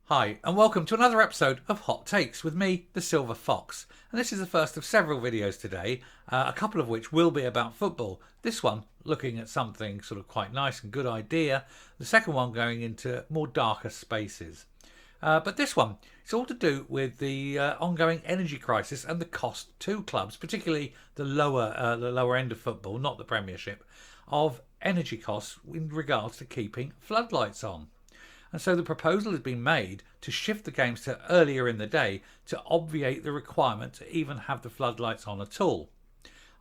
Hi, and welcome to another episode of Hot Takes with me, the Silver Fox. And this is the first of several videos today, a couple of which will be about football. This one looking at something sort of quite nice and good idea. The second one going into more darker spaces. But this one, it's all to do with the ongoing energy crisis and the cost to clubs, particularly the lower end of football, not the Premiership, of energy costs in regards to keeping floodlights on. And so the proposal has been made to shift the games to earlier in the day to obviate the requirement to even have the floodlights on at all.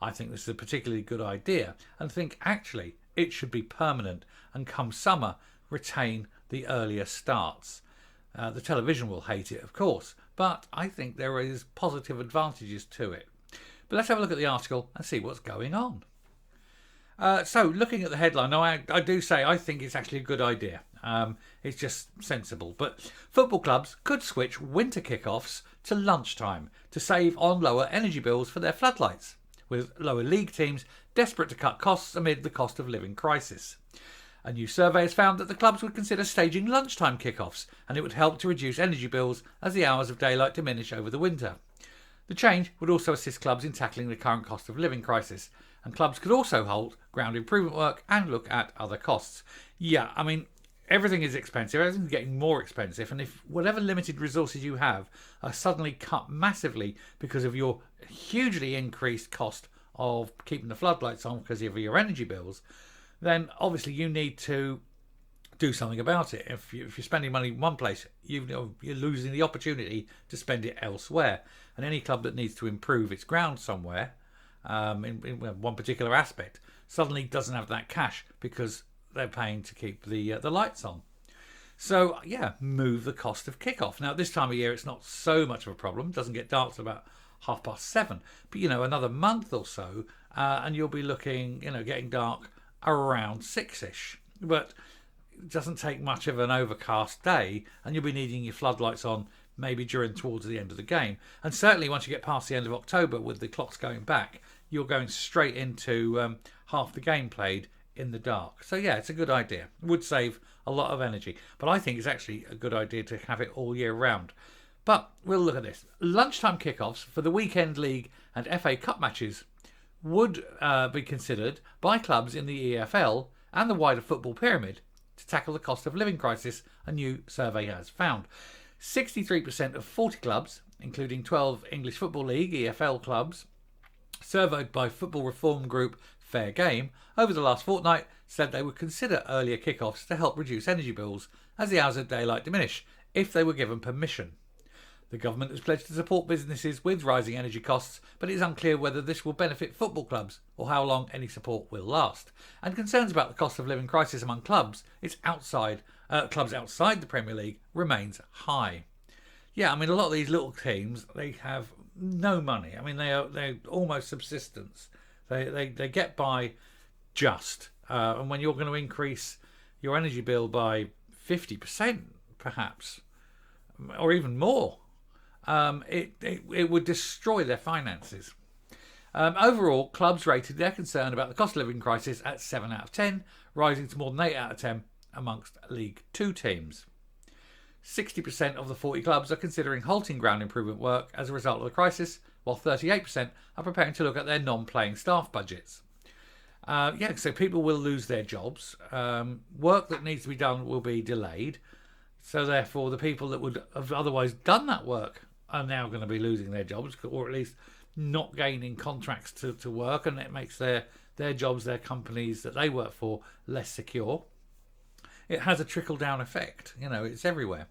I think this is a particularly good idea and think actually it should be permanent and come summer retain the earlier starts. The television will hate it, of course, but I think there is positive advantages to it. But let's have a look at the article and see what's going on. So looking at the headline, now I do say I think it's actually a good idea. It's just sensible. But football clubs could switch winter kickoffs to lunchtime to save on lower energy bills for their floodlights, with lower league teams desperate to cut costs amid the cost of living crisis. A new survey has found that the clubs would consider staging lunchtime kickoffs, and it would help to reduce energy bills as the hours of daylight diminish over the winter. The change would also assist clubs in tackling the current cost of living crisis, and clubs could also halt ground improvement work and look at other costs. Yeah, I mean, everything is expensive, everything's getting more expensive, and if whatever limited resources you have are suddenly cut massively because of your hugely increased cost of keeping the floodlights on because of your energy bills, then obviously you need to do something about it. If you're spending money in one place, you're losing the opportunity to spend it elsewhere. And any club that needs to improve its ground somewhere, in one particular aspect, suddenly doesn't have that cash because they're paying to keep the lights on. So yeah, move the cost of kickoff. Now this time of year it's not so much of a problem. It doesn't get dark till about 7:30. But another month or so, and you'll be looking, getting dark around 6ish. But it doesn't take much of an overcast day, and you'll be needing your floodlights on maybe towards the end of the game. And certainly once you get past the end of October with the clocks going back, you're going straight into half the game played in the dark. So yeah, it's a good idea. It would save a lot of energy. But I think it's actually a good idea to have it all year round. But we'll look at this. Lunchtime kickoffs for the weekend league and FA Cup matches would be considered by clubs in the EFL and the wider football pyramid to tackle the cost of living crisis, a new survey has found. 63% of 40 clubs, including 12 English Football League EFL clubs, surveyed by football reform group Fair Game over the last fortnight, said they would consider earlier kickoffs to help reduce energy bills as the hours of daylight diminish, if they were given permission. The government has pledged to support businesses with rising energy costs, but it is unclear whether this will benefit football clubs or how long any support will last. And concerns about the cost of living crisis among clubs clubs outside the Premier League remains high. Yeah, I mean, a lot of these little teams, they have no money. I mean, they're almost subsistence. They get by just. And when you're going to increase your energy bill by 50%, perhaps, or even more, it would destroy their finances. Overall, clubs rated their concern about the cost of living crisis at 7 out of 10, rising to more than 8 out of 10 amongst League 2 teams. 60% of the 40 clubs are considering halting ground improvement work as a result of the crisis, while 38% are preparing to look at their non-playing staff budgets. So people will lose their jobs. Work that needs to be done will be delayed. So therefore, the people that would have otherwise done that work are now going to be losing their jobs, or at least not gaining contracts to work, and it makes their jobs, their companies that they work for, less secure. It has a trickle-down effect. It's everywhere.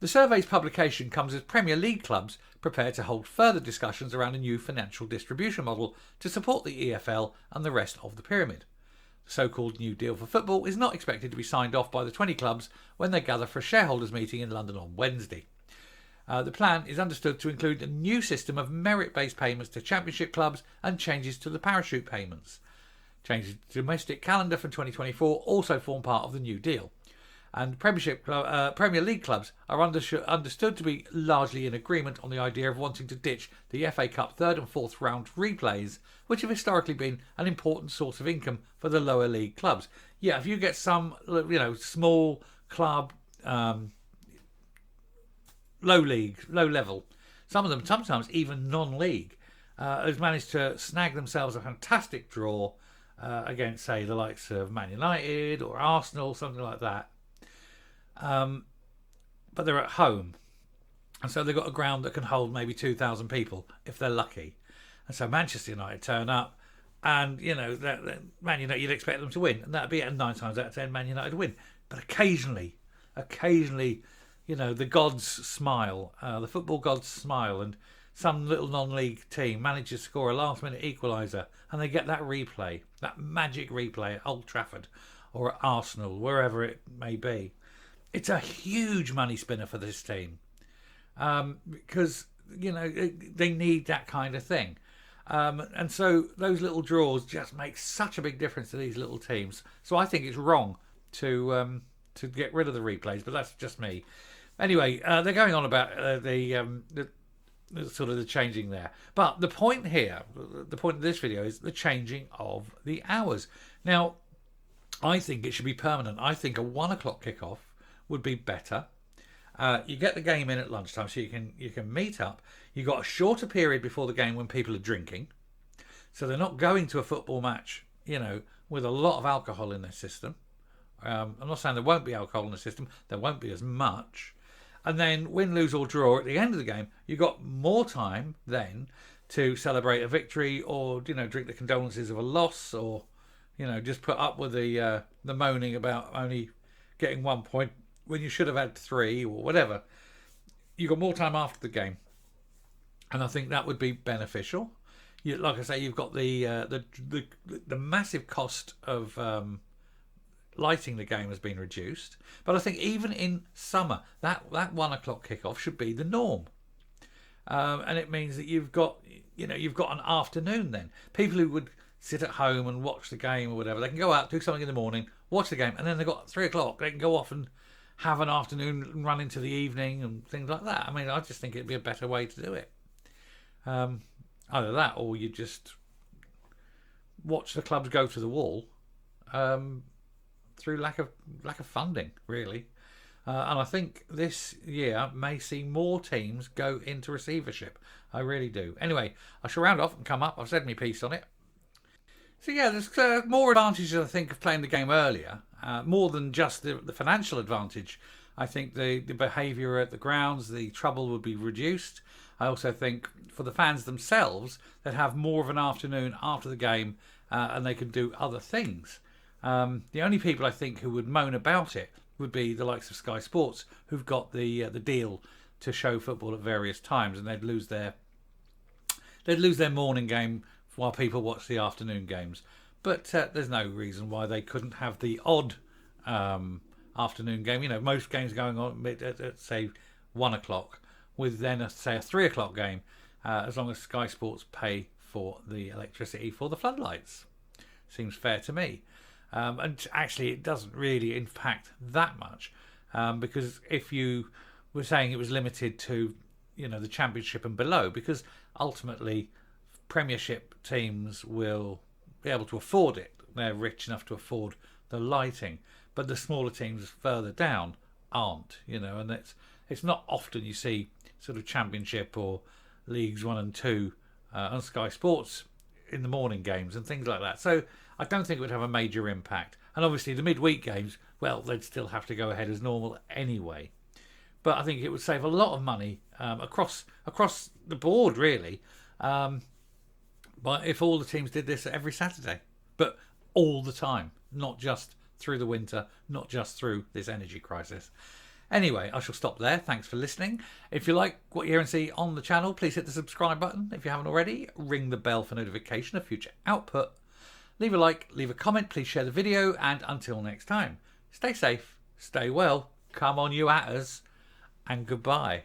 The survey's publication comes as Premier League clubs prepare to hold further discussions around a new financial distribution model to support the EFL and the rest of the pyramid. The so-called New Deal for football is not expected to be signed off by the 20 clubs when they gather for a shareholders meeting in London on Wednesday. The plan is understood to include a new system of merit-based payments to championship clubs and changes to the parachute payments. Changes to the domestic calendar from 2024 also form part of the New Deal. And Premier League clubs are understood to be largely in agreement on the idea of wanting to ditch the FA Cup third and fourth round replays, which have historically been an important source of income for the lower league clubs. Yeah, if you get some, small club low league, low level, some of them sometimes even non-league, has managed to snag themselves a fantastic draw against, say, the likes of Man United or Arsenal, something like that. But they're at home, and so they've got a ground that can hold maybe 2,000 people if they're lucky. And so Manchester United turn up, and that Man United, you'd expect them to win, and that'd be 9 times out of 10 Man United win. But occasionally, the gods smile, the football gods smile, and some little non-league team manages to score a last-minute equaliser, and they get that replay, that magic replay at Old Trafford or at Arsenal, wherever it may be. It's a huge money spinner for this team, because they need that kind of thing. And so those little draws just make such a big difference to these little teams. So I think it's wrong to get rid of the replays, but that's just me. Anyway, they're going on about the sort of the changing there. But the point here, the point of this video, is the changing of the hours. Now, I think it should be permanent. I think a 1 o'clock kickoff would be better. You get the game in at lunchtime, so you can meet up. You've got a shorter period before the game when people are drinking, so they're not going to a football match, with a lot of alcohol in their system. I'm not saying there won't be alcohol in the system. There won't be as much. And then win, lose or draw at the end of the game, you've got more time then to celebrate a victory, or drink the condolences of a loss, or just put up with the moaning about only getting 1 point when you should have had 3, or whatever. You've got more time after the game, and I think that would be beneficial. Like I say, you've got the massive cost of lighting the game has been reduced, but I think even in summer, that 1 o'clock kickoff should be the norm, and it means that you've got an afternoon. Then people who would sit at home and watch the game or whatever, they can go out, do something in the morning, watch the game, and then they've got 3 o'clock. They can go off and have an afternoon and run into the evening and things like that. I mean, I just think it'd be a better way to do it. Either that, or you just watch the clubs go to the wall through lack of funding, really. And I think this year may see more teams go into receivership. I really do. Anyway, I shall round off and come up. I've said my piece on it. So yeah, there's more advantages, I think, of playing the game earlier, more than just the financial advantage. I think the behaviour at the grounds, the trouble would be reduced. I also think for the fans themselves, they'd have more of an afternoon after the game, and they could do other things. The only people I think who would moan about it would be the likes of Sky Sports, who've got the deal to show football at various times, and they'd lose their morning game while people watch the afternoon games. But there's no reason why they couldn't have the odd afternoon game. Most games going on at say 1 o'clock, with then a 3 o'clock game, as long as Sky Sports pay for the electricity for the floodlights. Seems fair to me. And actually, it doesn't really impact that much, because if you were saying it was limited to, the Championship and below, because ultimately Premiership teams will be able to afford it. They're rich enough to afford the lighting, but the smaller teams further down aren't. And it's not often you see sort of Championship or Leagues 1 and 2 on Sky Sports in the morning games and things like that. So I don't think it would have a major impact. And obviously the midweek games, well, they'd still have to go ahead as normal anyway. But I think it would save a lot of money across the board, really. But if all the teams did this every Saturday, but all the time, not just through the winter, not just through this energy crisis. Anyway, I shall stop there. Thanks for listening. If you like what you hear and see on the channel, please hit the subscribe button. If you haven't already, ring the bell for notification of future output. Leave a like, leave a comment, please share the video, and until next time, stay safe, stay well, come on you atters, and goodbye.